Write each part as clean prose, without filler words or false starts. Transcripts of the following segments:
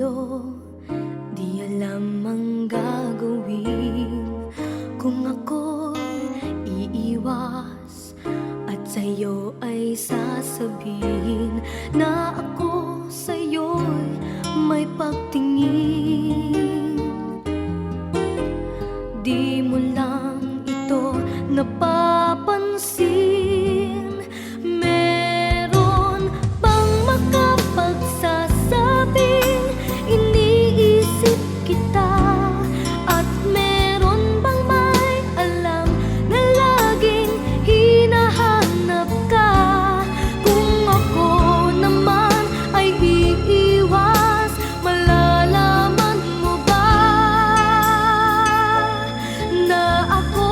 sa'yo, di alam ang gagawin kung ako'y iiwas at sa'yo ay sasabihin na ako sa'yo'y may pagtingin. Di mo lang ito napapansin. Meron bang makapagsasabing iniisip kita? At meron bang may alam na laging hinahanap ka? Kung ako naman ay iiwas, malalaman mo ba na ako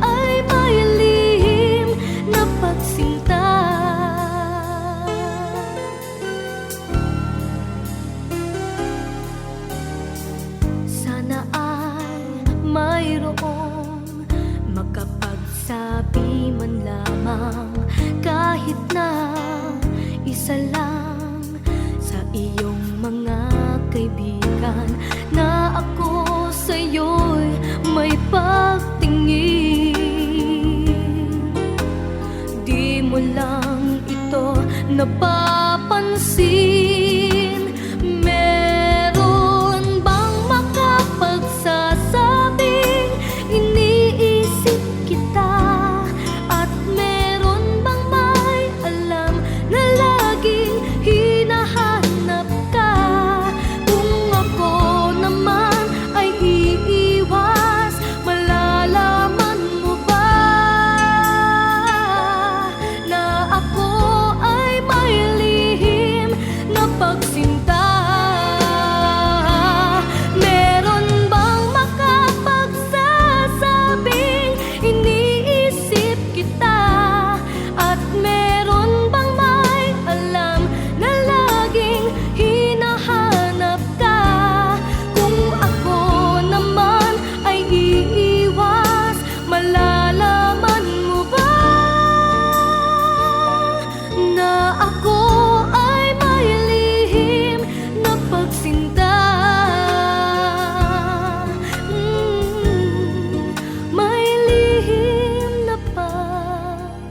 ay may lihim na pagsinta? Sana ay mayroong makapagsabi man lamang, kahit na isa lang sa iyong mga kaibigan, na ako sa'yo'y may pagtingin. Di mo lang ito napapansin. Meron bang makapagsasabing iniisip kita? At meron bang may alam na laging hinahanap ka? Kung ako naman ay iiwas, malalaman mo ba na ako ay may lihim na pagsinta? Meron bang makapagsasabing iniisip kita? At meron bang may alam na laging hinahanap ka? Kung ako naman ay iiwas, malalaman mo ba na ako ay may lihim na pagsinta? May lihim na pagsinta.